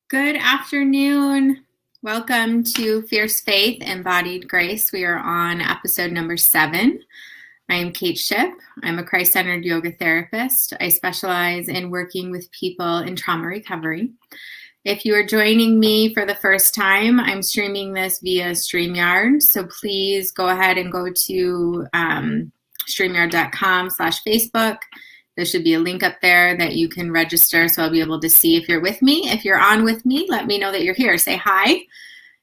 Good afternoon. Welcome to Fierce Faith, Embodied Grace. We are on episode number 7. I am Kate Shipp. I'm a Christ-centered yoga therapist. I specialize in working with people in trauma recovery. If you are joining me for the first time, I'm streaming this via StreamYard. So please go ahead and go to streamyard.com/Facebook. There should be a link up there that you can register, so I'll be able to see if you're with me. If you're on with me, let me know that you're here. Say hi,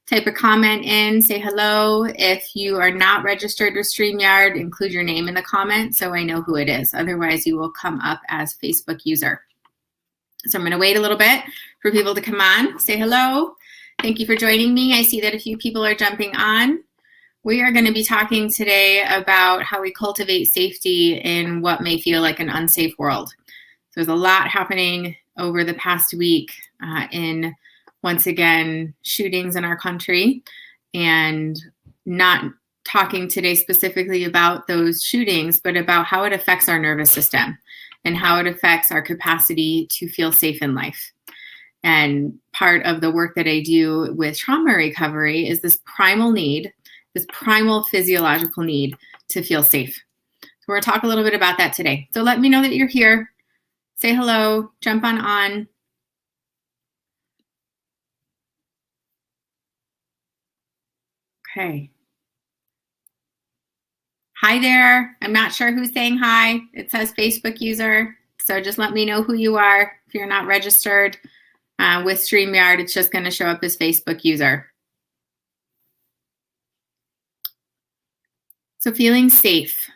type a comment in, say hello. If you are not registered with StreamYard, include your name in the comment so I know who it is. Otherwise, you will come up as Facebook user. So I'm going to wait a little bit for people to come on. Say hello. Thank you for joining me. I see that a few people are jumping on. We are going to be talking today about how we cultivate safety in what may feel like an unsafe world. So there's a lot happening over the past week in, once again, shootings in our country, and not talking today specifically about those shootings, but about how it affects our nervous system and how it affects our capacity to feel safe in life. And part of the work that I do with trauma recovery is this primal need, this primal physiological need to feel safe. So we're going to talk a little bit about that today. So let me know that you're here. Say hello, jump on. Okay. Hi there. I'm not sure who's saying hi. It says Facebook user. So just let me know who you are. If you're not registered with StreamYard, it's just going to show up as Facebook user. So feeling safe,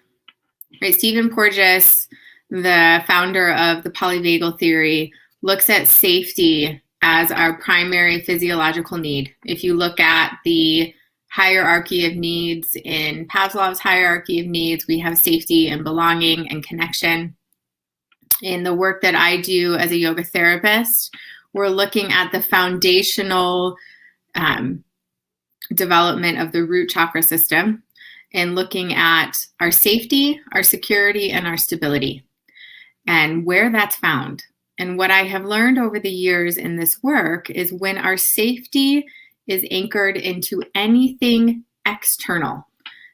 right? Stephen Porges, the founder of the polyvagal theory, looks at safety as our primary physiological need. If you look at the hierarchy of needs in Pavlov's hierarchy of needs, we have safety and belonging and connection. In the work that I do as a yoga therapist, we're looking at the foundational development of the root chakra system, and looking at our safety, our security, and our stability, and where that's found. And what I have learned over the years in this work is when our safety is anchored into anything external,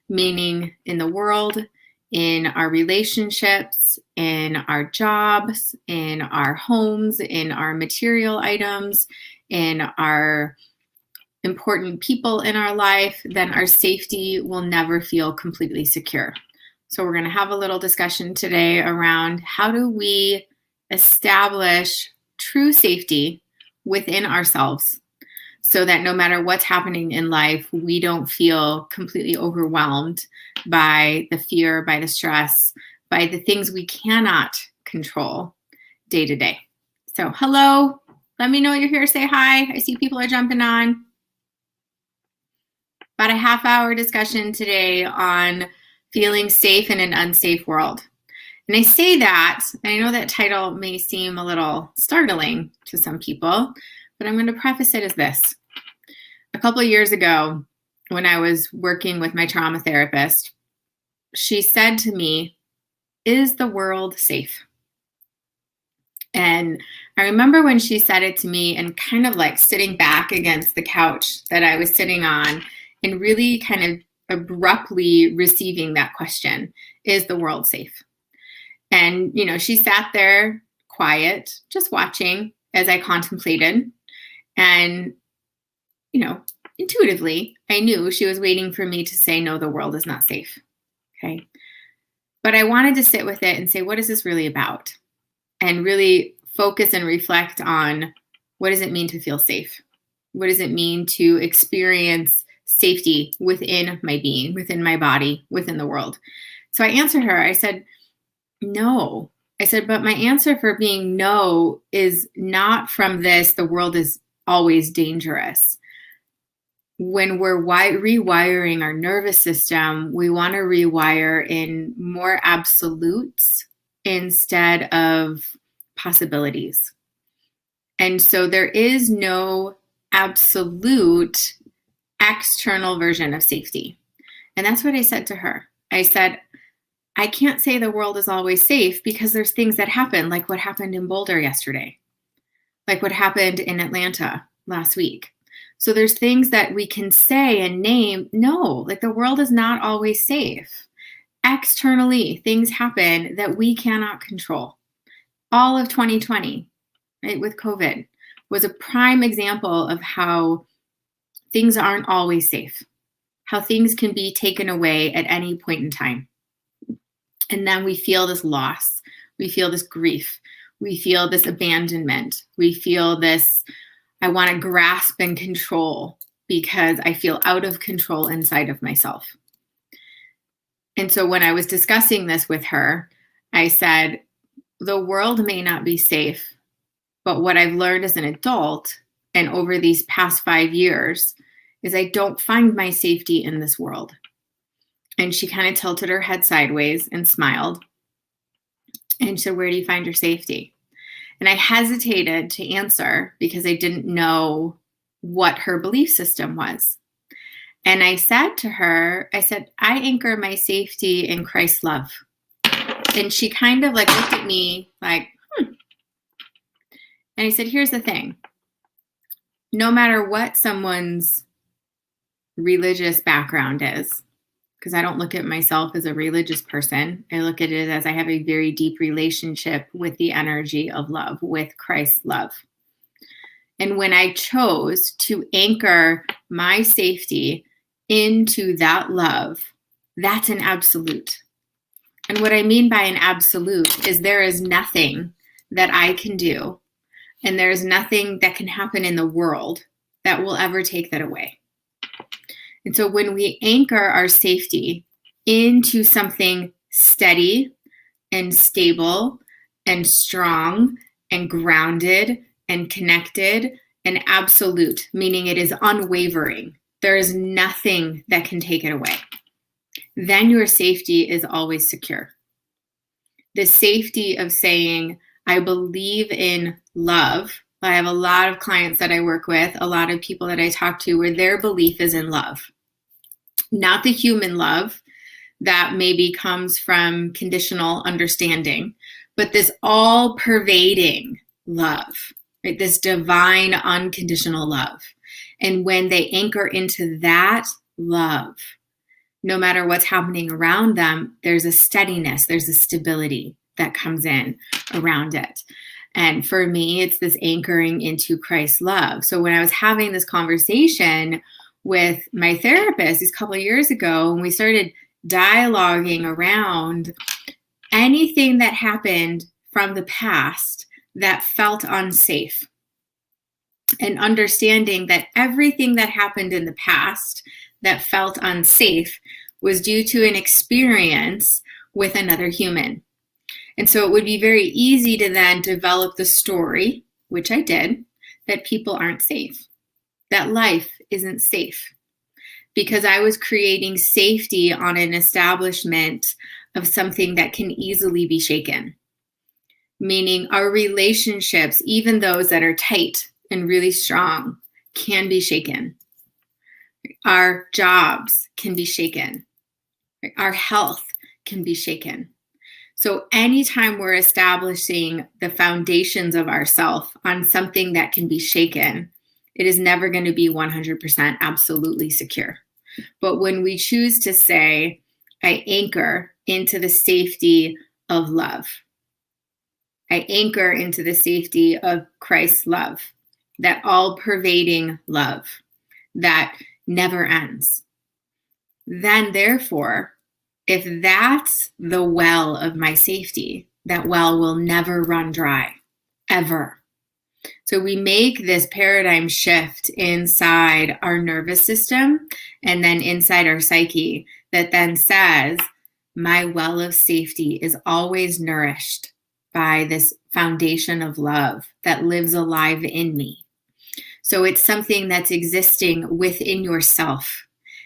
meaning in the world, in our relationships, in our jobs, in our homes, in our material items, in our important people in our life, then our safety will never feel completely secure. So we're going to have a little discussion today around how do we establish true safety within ourselves so that no matter what's happening in life, we don't feel completely overwhelmed by the fear, by the stress, by the things we cannot control day to day. So hello, let me know you're here. Say hi. I see people are jumping on. About a half-hour discussion today on feeling safe in an unsafe world. And I say that, and I know that title may seem a little startling to some people, but I'm going to preface it as this. A couple of years ago, when I was working with my trauma therapist, she said to me, "Is the world safe?" And I remember when she said it to me and kind of like sitting back against the couch that I was sitting on and really kind of abruptly receiving that question, is the world safe? And, she sat there quiet, just watching as I contemplated. And, intuitively, I knew she was waiting for me to say, no, the world is not safe. Okay. But I wanted to sit with it and say, what is this really about? And really focus and reflect on, what does it mean to feel safe? What does it mean to experience safety within my being, within my body, within the world? So I answered her. I said, no. I said, but my answer for being no is not from this, the world is always dangerous. When we're rewiring our nervous system, we want to rewire in more absolutes instead of possibilities. And so there is no absolute external version of safety. And that's what I said to her. I said, I can't say the world is always safe because there's things that happen, like what happened in Boulder yesterday. like what happened in Atlanta last week. So there's things that we can say and name. No, like the world is not always safe. Externally, things happen that we cannot control. All of 2020, right, with COVID, was a prime example of how things aren't always safe, how things can be taken away at any point in time. And then we feel this loss, we feel this grief, we feel this abandonment, we feel this, I want to grasp and control because I feel out of control inside of myself. And so when I was discussing this with her, I said, the world may not be safe, but what I've learned as an adult and over these past 5 years is I don't find my safety in this world. And she kind of tilted her head sideways and smiled and said, where do you find your safety? And I hesitated to answer because I didn't know what her belief system was. And I said to her, I said, I anchor my safety in Christ's love. And she kind of like looked at me like, And I said, here's the thing. No matter what someone's religious background is, because I don't look at myself as a religious person. I look at it as I have a very deep relationship with the energy of love, with Christ's love. And when I chose to anchor my safety into that love, that's an absolute. And what I mean by an absolute is there is nothing that I can do, and there is nothing that can happen in the world that will ever take that away. And so when we anchor our safety into something steady and stable and strong and grounded and connected and absolute, meaning it is unwavering, there is nothing that can take it away, then your safety is always secure. The safety of saying, I believe in love. I have a lot of clients that I work with, a lot of people that I talk to where their belief is in love. Not the human love that maybe comes from conditional understanding, but this all-pervading love, right? This divine, unconditional love. And when they anchor into that love, no matter what's happening around them, there's a steadiness, there's a stability that comes in around it. And for me, it's this anchoring into Christ's love. So when I was having this conversation with my therapist a couple of years ago, and we started dialoguing around anything that happened from the past that felt unsafe, and understanding that everything that happened in the past that felt unsafe was due to an experience with another human. And so it would be very easy to then develop the story, which I did, that people aren't safe, that life isn't safe, because I was creating safety on an establishment of something that can easily be shaken. Meaning our relationships, even those that are tight and really strong, can be shaken. Our jobs can be shaken. Our health can be shaken. So anytime we're establishing the foundations of ourself on something that can be shaken, it is never going to be 100% absolutely secure. But when we choose to say, I anchor into the safety of love, I anchor into the safety of Christ's love, that all-pervading love that never ends, then therefore, if that's the well of my safety, that well will never run dry, ever. So we make this paradigm shift inside our nervous system and then inside our psyche that then says, my well of safety is always nourished by this foundation of love that lives alive in me. So it's something that's existing within yourself.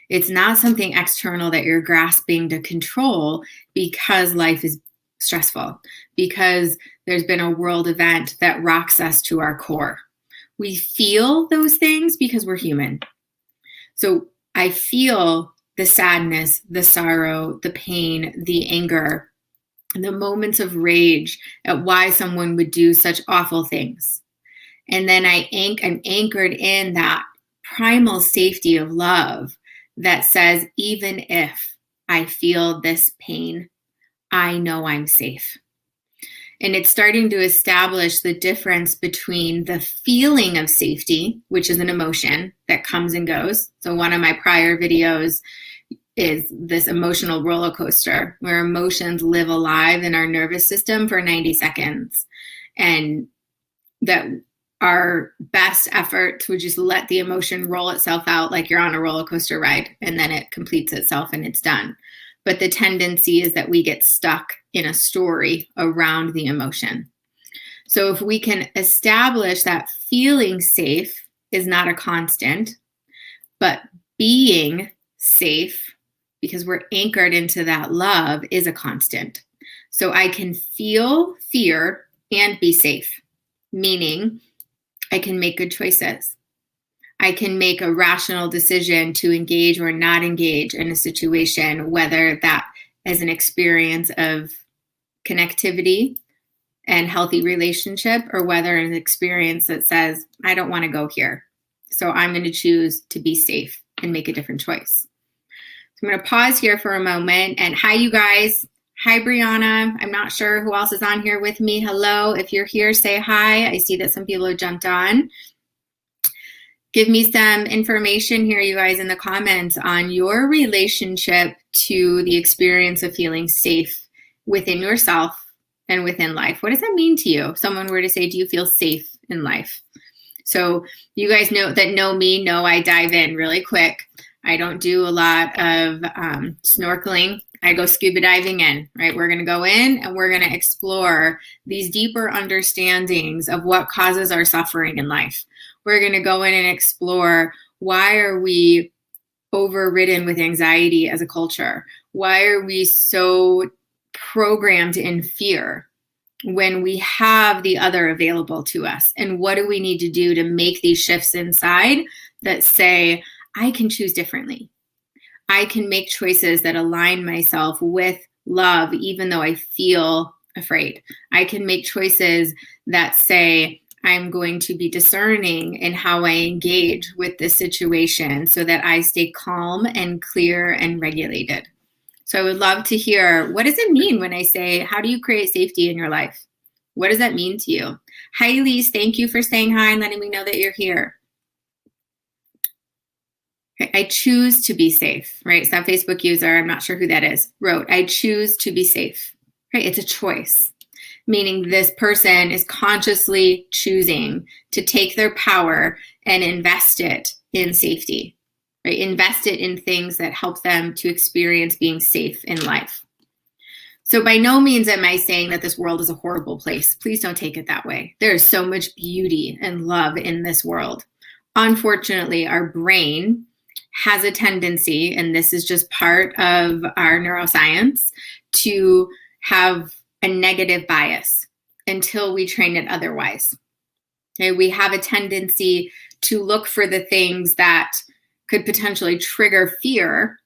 It's not something external that you're grasping to control because life is stressful, because there's been a world event that rocks us to our core. We feel those things because we're human. So I feel the sadness, the sorrow, the pain, the anger, the moments of rage at why someone would do such awful things. And then I'm anchored in that primal safety of love that says, even if I feel this pain, I know I'm safe. And it's starting to establish the difference between the feeling of safety, which is an emotion that comes and goes. So one of my prior videos is this emotional roller coaster where emotions live alive in our nervous system for 90 seconds. And that our best efforts would just let the emotion roll itself out like you're on a roller coaster ride, and then it completes itself and it's done. But the tendency is that we get stuck in a story around the emotion. So if we can establish that feeling safe is not a constant, but being safe, because we're anchored into that love, is a constant. So I can feel fear and be safe, meaning I can make good choices. I can make a rational decision to engage or not engage in a situation, whether that is an experience of connectivity and healthy relationship, or whether an experience that says, I don't want to go here. So I'm going to choose to be safe and make a different choice. So I'm going to pause here for a moment. And hi, you guys. Hi, Brianna. I'm not sure who else is on here with me. Hello. If you're here, say hi. I see that some people have jumped on. Give me some information here, you guys, in the comments on your relationship to the experience of feeling safe within yourself and within life. What does that mean to you? If someone were to say, do you feel safe in life? So you guys know me, know I dive in really quick. I don't do a lot of snorkeling. I go scuba diving in, right? We're going to go in and we're going to explore these deeper understandings of what causes our suffering in life. We're going to go in and explore, why are we overridden with anxiety as a culture? Why are we so programmed in fear when we have the other available to us? And what do we need to do to make these shifts inside that say, I can choose differently. I can make choices that align myself with love, even though I feel afraid. I can make choices that say, I'm going to be discerning in how I engage with this situation so that I stay calm and clear and regulated. So I would love to hear, what does it mean when I say, how do you create safety in your life? What does that mean to you? Hi, Elise. Thank you for saying hi and letting me know that you're here. I choose to be safe, right? Some Facebook user, I'm not sure who that is, wrote, I choose to be safe, right? It's a choice, meaning this person is consciously choosing to take their power and invest it in safety, right? Invest it in things that help them to experience being safe in life. So by no means am I saying that this world is a horrible place. Please don't take it that way. There is so much beauty and love in this world. Unfortunately, our brain has a tendency, and this is just part of our neuroscience, to have a negative bias until we train it otherwise. Okay, we have a tendency to look for the things that could potentially trigger fear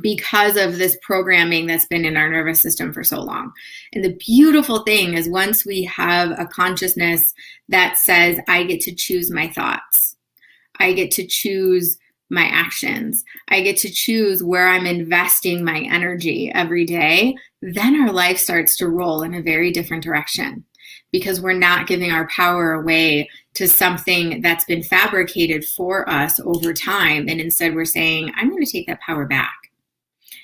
because of this programming that's been in our nervous system for so long. And the beautiful thing is, once we have a consciousness that says, I get to choose my thoughts, I get to choose my actions, I get to choose where I'm investing my energy every day, then our life starts to roll in a very different direction, because we're not giving our power away to something that's been fabricated for us over time. And instead we're saying, I'm going to take that power back.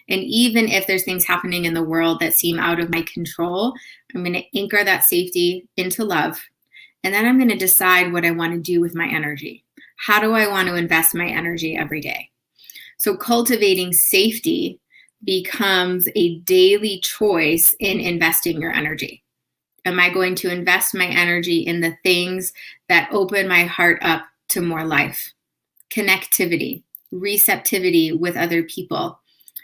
And even if there's things happening in the world that seem out of my control, I'm going to anchor that safety into love. And then I'm going to decide what I want to do with my energy. How do I want to invest my energy every day? So cultivating safety becomes a daily choice in investing your energy. Am I going to invest my energy in the things that open my heart up to more life, connectivity, receptivity with other people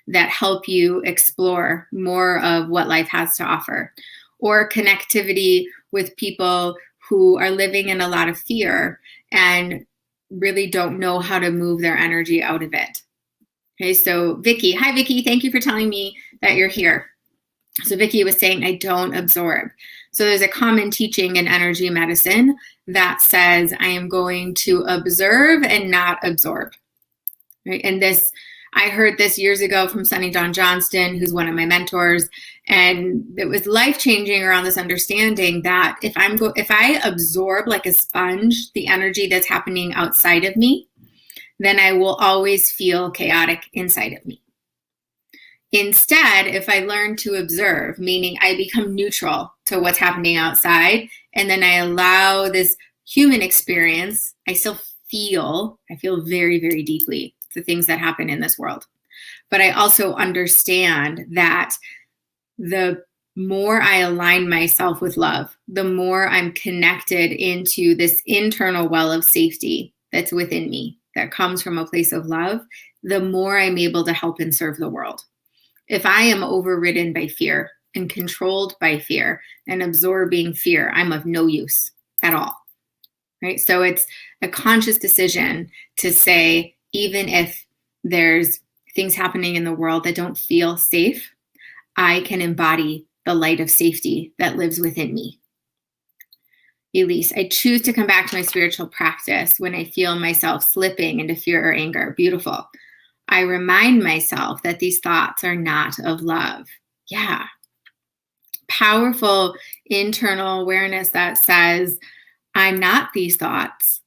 that help you explore more of what life has to offer, or connectivity with people who are living in a lot of fear and really don't know how to move their energy out of it? Okay, so Vicki, hi Vicki, thank you for telling me that you're here. So Vicki was saying, I don't absorb. So there's a common teaching in energy medicine that says I am going to observe and not absorb. Right? And I heard this years ago from Sunny Dawn Johnston, who's one of my mentors, and it was life-changing around this understanding that if I absorb like a sponge the energy that's happening outside of me, then I will always feel chaotic inside of me. Instead, if I learn to observe, meaning I become neutral to what's happening outside, and then I allow this human experience, I feel very, very deeply the things that happen in this world. But I also understand that the more I align myself with love, the more I'm connected into this internal well of safety that's within me, that comes from a place of love, the more I'm able to help and serve the world. If I am overridden by fear and controlled by fear and absorbing fear, I'm of no use at all, right? So it's a conscious decision to say, even if there's things happening in the world that don't feel safe, I can embody the light of safety that lives within me. Elise, I choose to come back to my spiritual practice when I feel myself slipping into fear or anger. Beautiful. I remind myself that these thoughts are not of love. Yeah. Powerful internal awareness that says, I'm not these thoughts.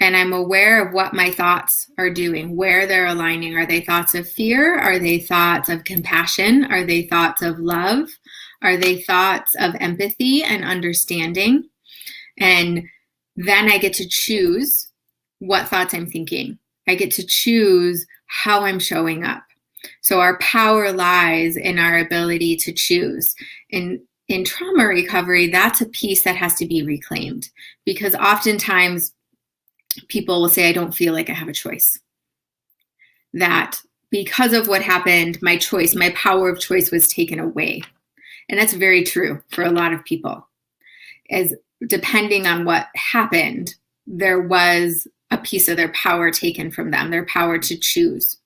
And I'm aware of what my thoughts are doing, where they're aligning. Are they thoughts of fear? Are they thoughts of compassion? Are they thoughts of love? Are they thoughts of empathy and understanding? And then I get to choose what thoughts I'm thinking. I get to choose how I'm showing up. So our power lies in our ability to choose. In trauma recovery, that's a piece that has to be reclaimed, because oftentimes people will say, I don't feel like I have a choice. That because of what happened, my power of choice was taken away. And that's very true for a lot of people. As depending on what happened, there was a piece of their power taken from them, their power to choose.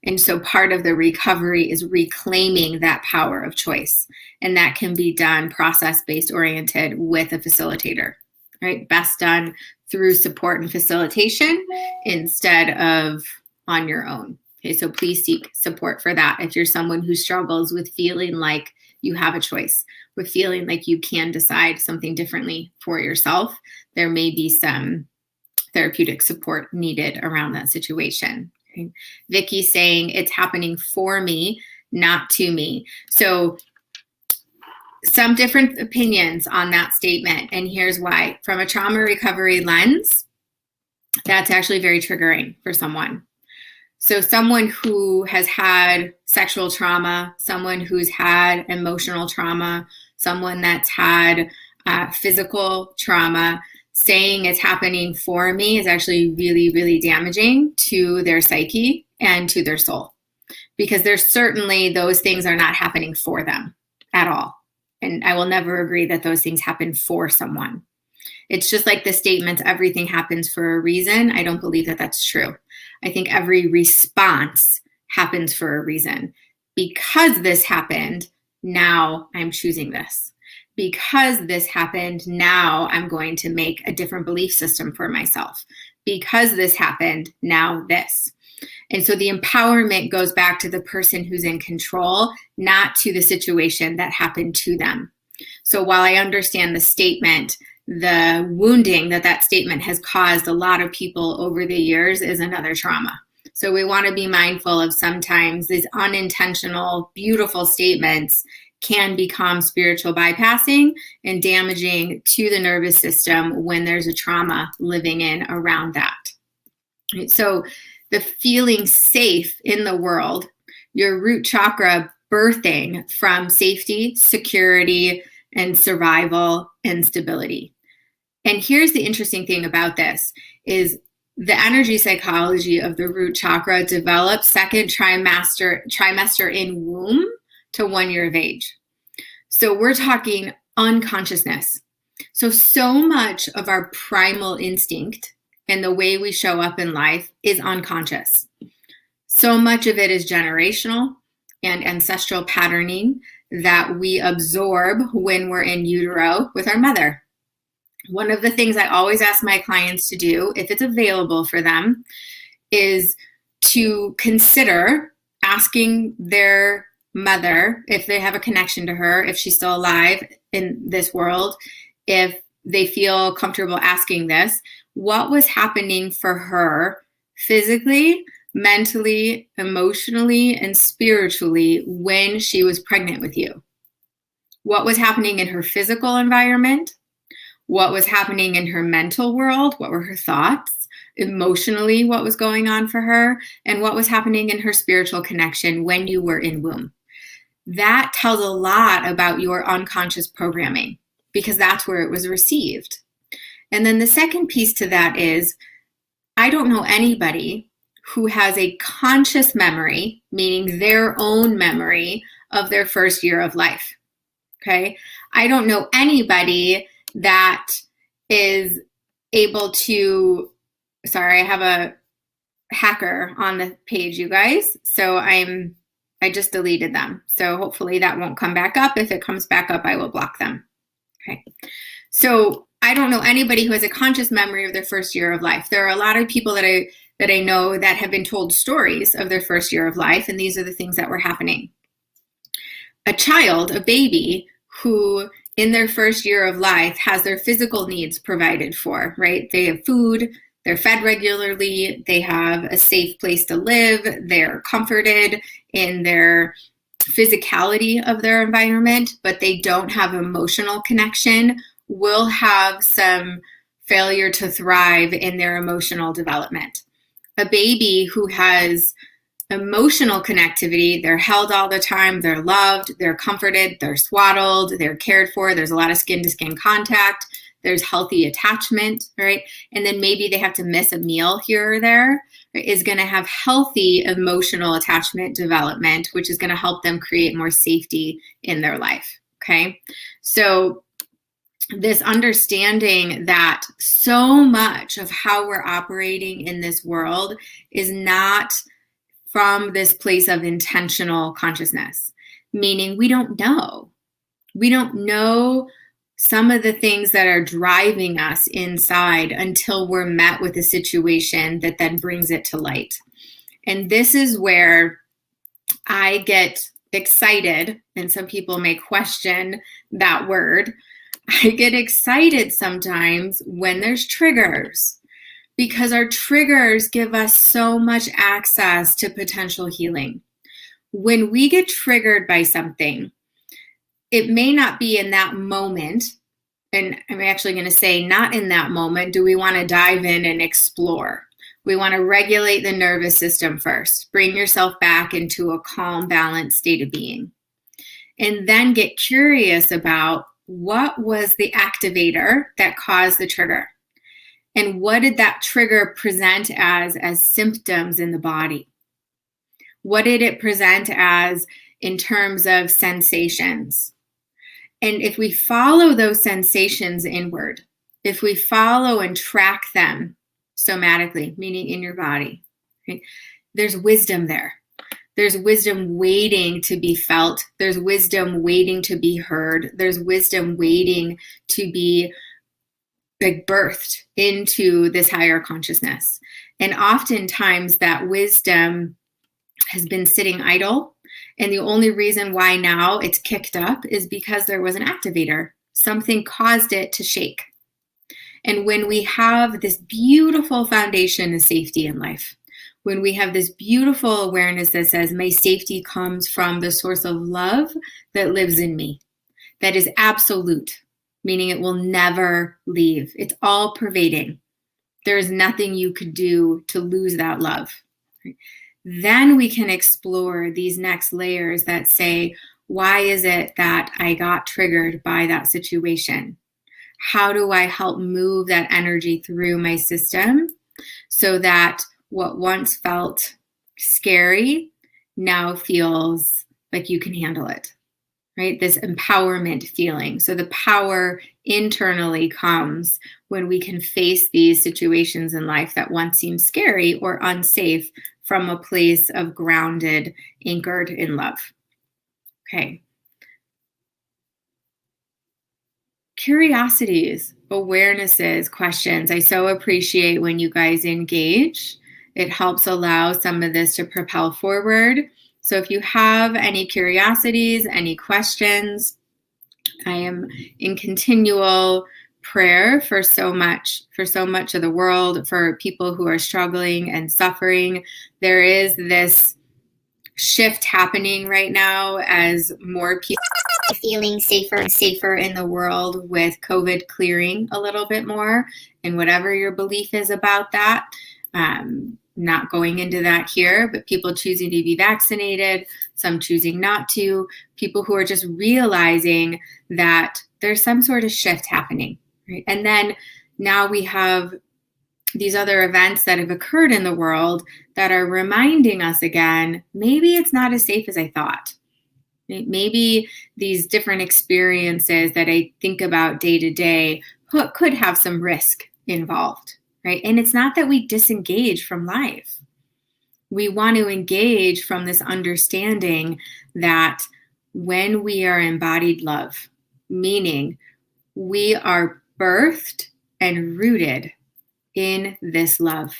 And so part of the recovery is reclaiming that power of choice. And that can be done process-based oriented with a facilitator, right? Best done through support and facilitation instead of on your own. Okay, so please seek support for that. If you're someone who struggles with feeling like you have a choice, with feeling like you can decide something differently for yourself, there may be some therapeutic support needed around that situation. Okay. Vicki saying it's happening for me, not to me. So some different opinions on that statement. And here's why. From a trauma recovery lens, that's actually very triggering for someone. So someone who has had sexual trauma, someone who's had emotional trauma, someone that's had physical trauma, saying it's happening for me is actually really, really damaging to their psyche and to their soul. Because there's certainly those things are not happening for them at all. And I will never agree that those things happen for someone. It's just like the statements, everything happens for a reason. I don't believe that that's true. I think every response happens for a reason. Because this happened, now I'm choosing this. Because this happened, now I'm going to make a different belief system for myself. Because this happened, now this. And so the empowerment goes back to the person who's in control, not to the situation that happened to them. So while I understand the statement, the wounding that statement has caused a lot of people over the years is another trauma. So we want to be mindful of sometimes these unintentional, beautiful statements can become spiritual bypassing and damaging to the nervous system when there's a trauma living in around that. So the feeling safe in the world, your root chakra birthing from safety, security, and survival and stability. And here's the interesting thing about this is the energy psychology of the root chakra develops second trimester in womb to 1 year of age. So we're talking unconsciousness. So much of our primal instinct and the way we show up in life is unconscious. So much of it is generational and ancestral patterning that we absorb when we're in utero with our mother. One of the things I always ask my clients to do, if it's available for them, is to consider asking their mother, if they have a connection to her, if she's still alive in this world, if they feel comfortable asking this, what was happening for her physically, mentally, emotionally, and spiritually when she was pregnant with you? What was happening in her physical environment? What was happening in her mental world? What were her thoughts? Emotionally, what was going on for her? And what was happening in her spiritual connection when you were in womb? That tells a lot about your unconscious programming, because that's where it was received. And then the second piece to that is, I don't know anybody who has a conscious memory, meaning their own memory of their first year of life. Okay? I don't know anybody that is able to, sorry, I have a hacker on the page, you guys. So I just deleted them. So hopefully that won't come back up. If it comes back up, I will block them. Okay. So I don't know anybody who has a conscious memory of their first year of life. There are a lot of people that I know that have been told stories of their first year of life, and these are the things that were happening. A child, a baby, who in their first year of life has their physical needs provided for, right? They have food, they're fed regularly, they have a safe place to live, they're comforted in their physicality of their environment, but they don't have emotional connection, will have some failure to thrive in their emotional development. A baby who has emotional connectivity, they're held all the time, they're loved, they're comforted, they're swaddled, they're cared for, there's a lot of skin-to-skin contact, there's healthy attachment, right? And then maybe they have to miss a meal here or there, right? Is going to have healthy emotional attachment development, which is going to help them create more safety in their life, okay? So this understanding that so much of how we're operating in this world is not from this place of intentional consciousness, meaning we don't know. We don't know some of the things that are driving us inside until we're met with a situation that then brings it to light. And this is where I get excited, and some people may question that word. I get excited sometimes when there's triggers, because our triggers give us so much access to potential healing. When we get triggered by something, it may not be in that moment, and I'm actually going to say not in that moment do we want to dive in and explore. We want to regulate the nervous system first. Bring yourself back into a calm, balanced state of being. And then get curious about what was the activator that caused the trigger. And what did that trigger present as symptoms in the body? What did it present as in terms of sensations? And if we follow those sensations inward, if we follow and track them somatically, meaning in your body, right, there's wisdom there. There's wisdom waiting to be felt. There's wisdom waiting to be heard. There's wisdom waiting to be birthed into this higher consciousness. And oftentimes that wisdom has been sitting idle. And the only reason why now it's kicked up is because there was an activator. Something caused it to shake. And when we have this beautiful foundation of safety in life, when we have this beautiful awareness that says my safety comes from the source of love that lives in me, that is absolute, meaning it will never leave. It's all pervading. There is nothing you could do to lose that love. Then we can explore these next layers that say, why is it that I got triggered by that situation? How do I help move that energy through my system so that what once felt scary now feels like you can handle it? Right? This empowerment feeling. So the power internally comes when we can face these situations in life that once seemed scary or unsafe from a place of grounded, anchored in love. Okay. Curiosities, awarenesses, questions. I so appreciate when you guys engage. It helps allow some of this to propel forward. So if you have any curiosities, any questions, I am in continual prayer for so much of the world, for people who are struggling and suffering. There is this shift happening right now as more people are feeling safer and safer in the world, with COVID clearing a little bit more, and whatever your belief is about that. Not going into that here, but people choosing to be vaccinated, some choosing not to, people who are just realizing that there's some sort of shift happening, right? And then now we have these other events that have occurred in the world that are reminding us again, maybe it's not as safe as I thought. Maybe these different experiences that I think about day to day could have some risk involved, right? And it's not that we disengage from life. We want to engage from this understanding that when we are embodied love, meaning we are birthed and rooted in this love,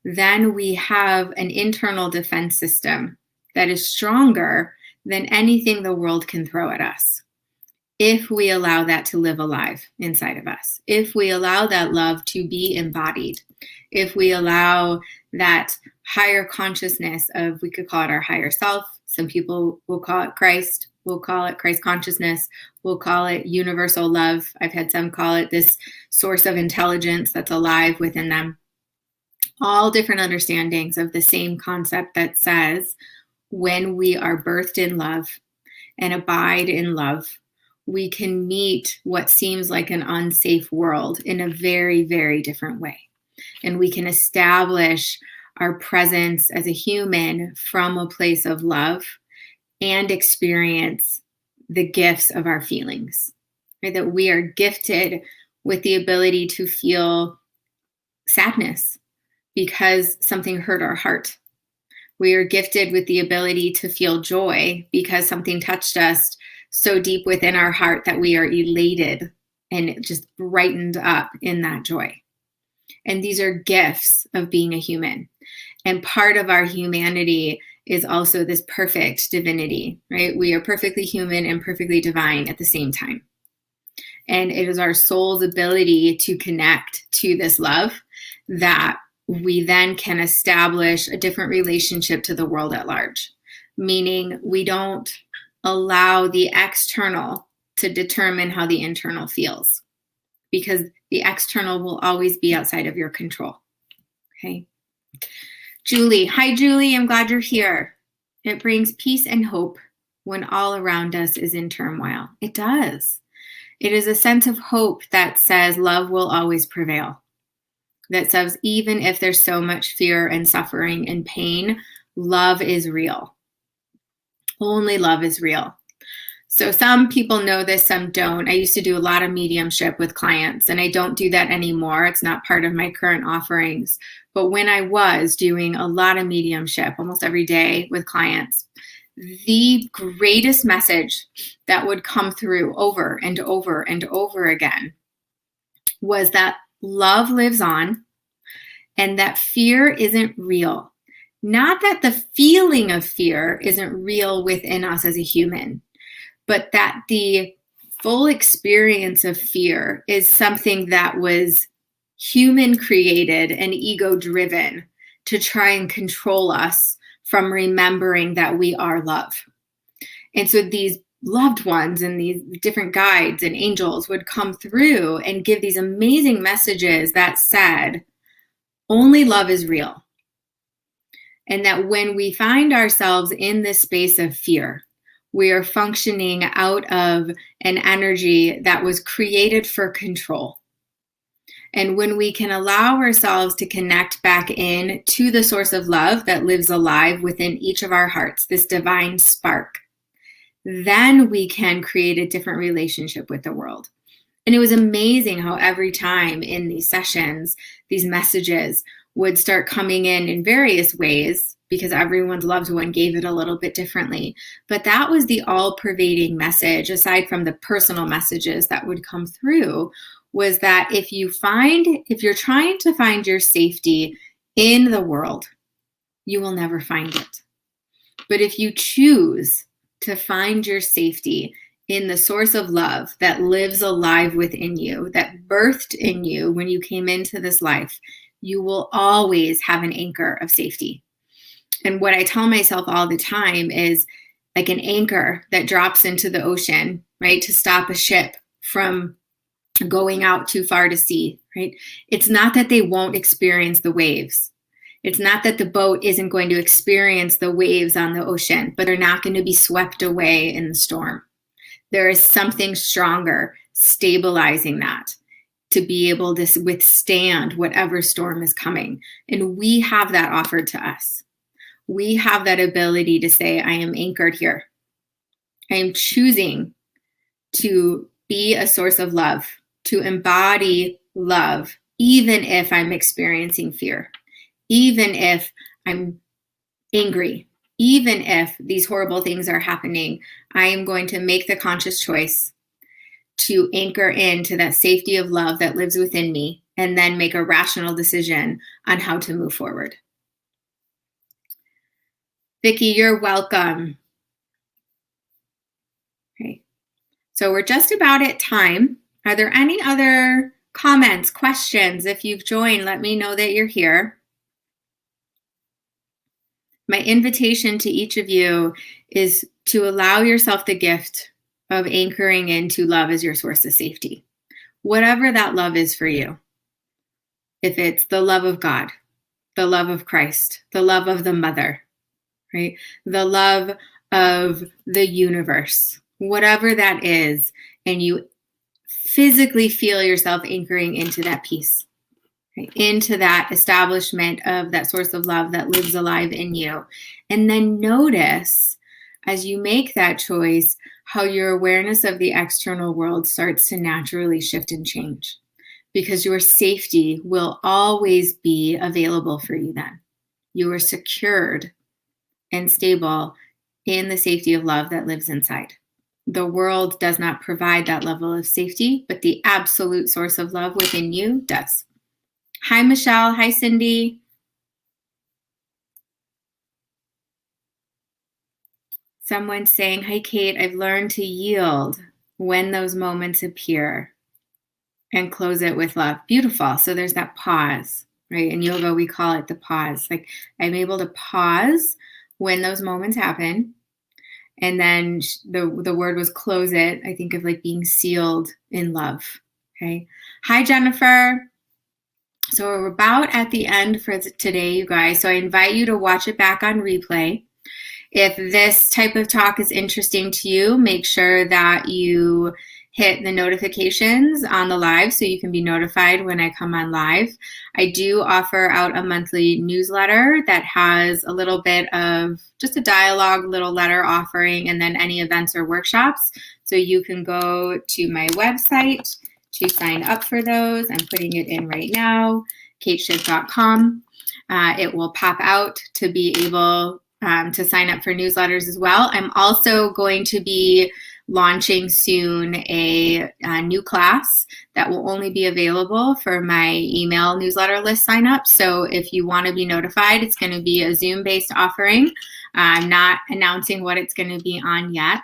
then we have an internal defense system that is stronger than anything the world can throw at us. If we allow that to live alive inside of us, if we allow that love to be embodied, if we allow that higher consciousness of, we could call it our higher self, some people will call it Christ, we'll call it Christ consciousness, we'll call it universal love. I've had some call it this source of intelligence that's alive within them. All different understandings of the same concept that says when we are birthed in love and abide in love, we can meet what seems like an unsafe world in a very, very different way. And we can establish our presence as a human from a place of love and experience the gifts of our feelings, right? That we are gifted with the ability to feel sadness because something hurt our heart. We are gifted with the ability to feel joy because something touched us so deep within our heart that we are elated and just brightened up in that joy. And these are gifts of being a human. And part of our humanity is also this perfect divinity, right? We are perfectly human and perfectly divine at the same time. And it is our soul's ability to connect to this love that we then can establish a different relationship to the world at large, meaning we don't allow the external to determine how the internal feels, because the external will always be outside of your control. Okay. Julie. Hi, Julie. I'm glad you're here. It brings peace and hope when all around us is in turmoil. It does. It is a sense of hope that says love will always prevail. That says even if there's so much fear and suffering and pain, love is real. Only love is real. So some people know this, some don't. I used to do a lot of mediumship with clients, and I don't do that anymore. It's not part of my current offerings. But when I was doing a lot of mediumship almost every day with clients, the greatest message that would come through over and over and over again was that love lives on and that fear isn't real. Not that the feeling of fear isn't real within us as a human, but that the full experience of fear is something that was human created and ego driven to try and control us from remembering that we are love. And so these loved ones and these different guides and angels would come through and give these amazing messages that said, only love is real. And that when we find ourselves in this space of fear, we are functioning out of an energy that was created for control. And when we can allow ourselves to connect back in to the source of love that lives alive within each of our hearts, this divine spark, then we can create a different relationship with the world. And it was amazing how every time in these sessions, these messages would start coming in various ways, because everyone's loved one gave it a little bit differently. But that was the all-pervading message, aside from the personal messages that would come through, was that if you're trying to find your safety in the world, you will never find it. But if you choose to find your safety in the source of love that lives alive within you, that birthed in you when you came into this life, you will always have an anchor of safety. And what I tell myself all the time is like an anchor that drops into the ocean, right, to stop a ship from going out too far to sea, right? It's not that they won't experience the waves. It's not that the boat isn't going to experience the waves on the ocean, but they're not going to be swept away in the storm. There is something stronger stabilizing that to be able to withstand whatever storm is coming. And we have that offered to us. We have that ability to say, I am anchored here. I am choosing to be a source of love, to embody love, even if I'm experiencing fear, even if I'm angry, even if these horrible things are happening. I am going to make the conscious choice to anchor into that safety of love that lives within me, and then make a rational decision on how to move forward. Vicki, you're welcome. Okay, so we're just about at time. Are there any other comments, questions? If you've joined, let me know that you're here. My invitation to each of you is to allow yourself the gift of anchoring into love as your source of safety, whatever that love is for you. If it's the love of God, the love of Christ, the love of the mother, right? The love of the universe, whatever that is, and you physically feel yourself anchoring into that peace, right? Into that establishment of that source of love that lives alive in you. And then notice, as you make that choice, how your awareness of the external world starts to naturally shift and change, because your safety will always be available for you then. You are secured and stable in the safety of love that lives inside. The world does not provide that level of safety, but the absolute source of love within you does. Hi, Michelle. Hi, Cindy. Someone's saying, hi, Kate, I've learned to yield when those moments appear and close it with love. Beautiful. So there's that pause, right? In yoga, we call it the pause. Like, I'm able to pause when those moments happen. And then the word was close it. I think of like being sealed in love. Okay. Hi, Jennifer. So we're about at the end for today, you guys. So I invite you to watch it back on replay. If this type of talk is interesting to you, make sure that you hit the notifications on the live so you can be notified when I come on live. I do offer out a monthly newsletter that has a little bit of just a dialogue, little letter offering, and then any events or workshops. So you can go to my website to sign up for those. I'm putting it in right now, kateschiff.com. It will pop out to be able to sign up for newsletters as well. I'm also going to be launching soon a new class that will only be available for my email newsletter list sign up. So if you want to be notified, it's going to be a Zoom-based offering. I'm not announcing what it's going to be on yet.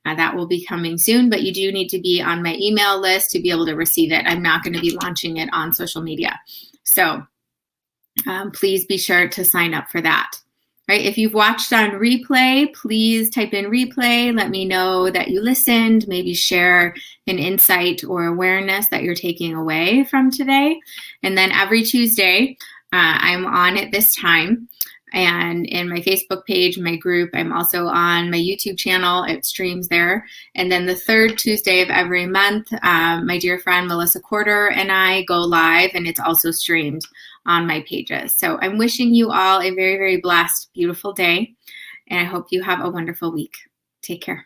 That will be coming soon, but you do need to be on my email list to be able to receive it. I'm not going to be launching it on social media. So please be sure to sign up for that. Right? If you've watched on replay, please type in replay. Let me know that you listened. Maybe share an insight or awareness that you're taking away from today. And then every Tuesday, I'm on at this time. And in my Facebook page, my group, I'm also on my YouTube channel. It streams there. And then the third Tuesday of every month, my dear friend Melissa Corder and I go live, and it's also streamed on my pages. So I'm wishing you all a very, very blessed, beautiful day. And I hope you have a wonderful week. Take care.